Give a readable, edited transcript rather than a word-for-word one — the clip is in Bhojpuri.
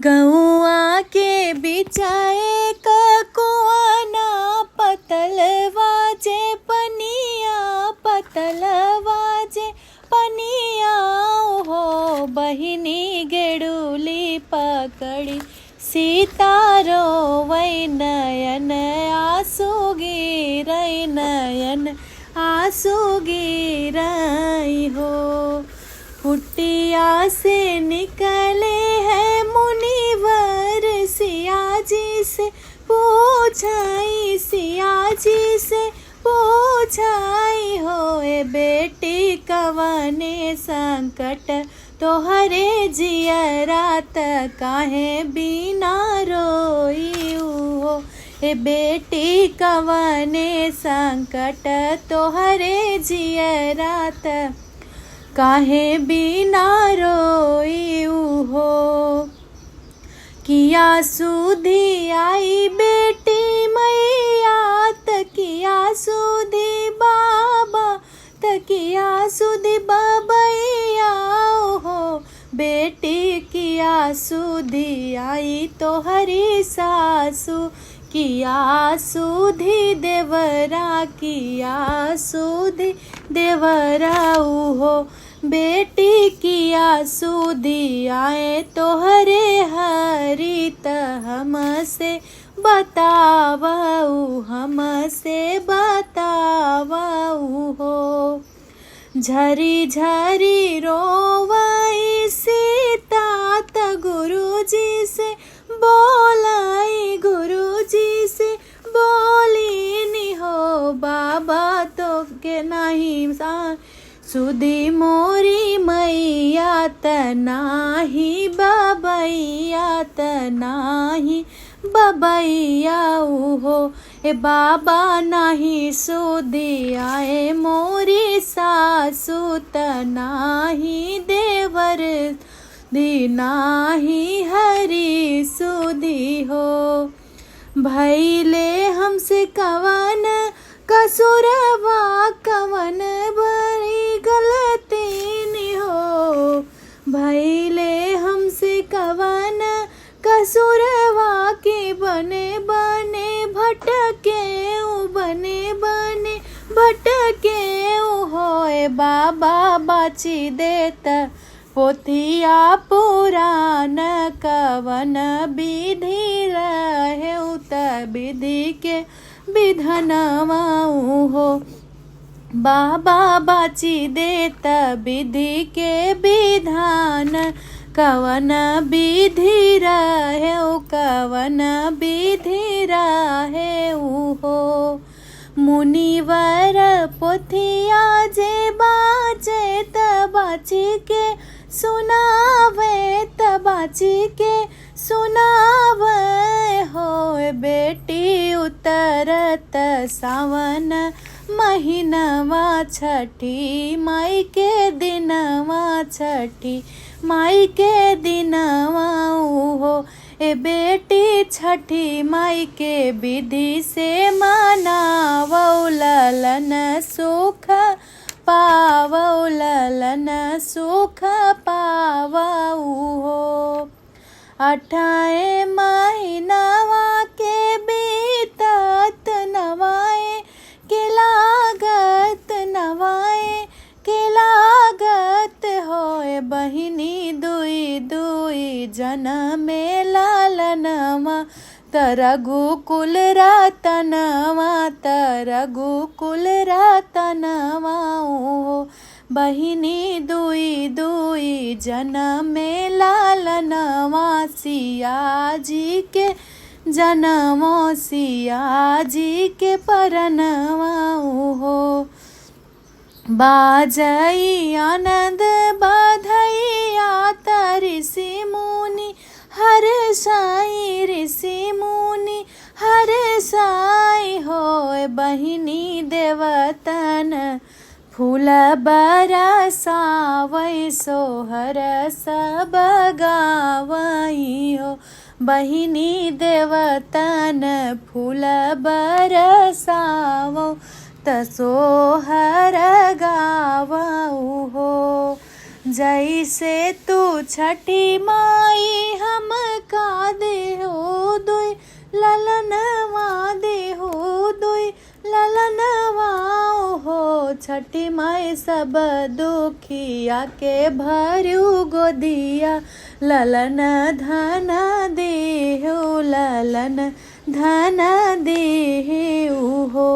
गौआ के बिचाए कुआना पतलवा जे पनिया पतलवा जे पनिया हो बहिनी गेडुली पकड़ी सीतारो वै नयन आंसू गिरई नयन आंसू गिरई हो। कुटिया से निकले हैं मुनिवर सिया जी से पूछाई सिया जी से पूछाई हो ए बेटी कवने संकट तोहरे जियरात काहे बिना रोई हो ए बेटी कवने संकट तोहरे जियरात काहे बिना रोई हो। किया सुधी आई बेटी मैया तकिया सुधी बाबा तकिया सुधी बाबैया हो बेटी किया सुधी आई तो हरी सासू किया सुधी देवरा किया सुधी देवरा हो बेटी किया सुधी आए तो हरे हरित हमसे बतावऊ हमसे बतावऊ हो। झरी झरी रोवाई सीता त गुरुजी से बोलाई गुरुजी से बोली नी हो बाबा तो के नहीं सुधी मोरी मैया त नाही बबैया त नाही बबैया हो ए बाबा नाही सुधी आए मोरी सासू त नाही देवर दी नाही हरी सुधी हो। भैले हमसे कवन कसुरवा कवन बड़ी गलती हो भैले हमसे कवन कसुरवा के बने बने भटके बने बने भटके होए बाबा बाची देत पोथिया पुराण कवन विधि रहे त विधि के विधनवा हो बाबा बाची देत विधि के विधान कवन विधि रहे कवन विधि रहे हो। मुनिवर पोथिया जे बाचे त बाची के सुनावे त बाची के सुनावे हो बेटी उतरत सावन महीनवा छठी माई के दिनवा छठी माई के दिनवा हो ए बेटी छठी माई के विधि से मनावौ ललन सुख पावौ ललन सुख पावौ हो। 8 महीनवा के बीतत नवाए के लागत नवाए के लागत होए बहिनी दुई दुई जनमे लालनवा तरगुकुल रतनवा तरगुकुल रतनवा हो बहिनी दुई दुई जनमे लालनवा सिया जी के जनमो सिया जी के परनवा हो। बाजई आनंद बधैया त ऋषि मुनि हर साई ऋषि मुनि हर साई होए बहिनी देवतन फूल बरसावै सोहर सब गावई हो बहिनी देवतन फूल बरसावो त सोहर गावऊ हो। जैसे तू छठी माई हम का दे हो दुई ललनवा दे हो दुई ललनवा हो छठी माई सब दुखिया के भरू गोदिया ललन धन दे हो ललन धन दे हो।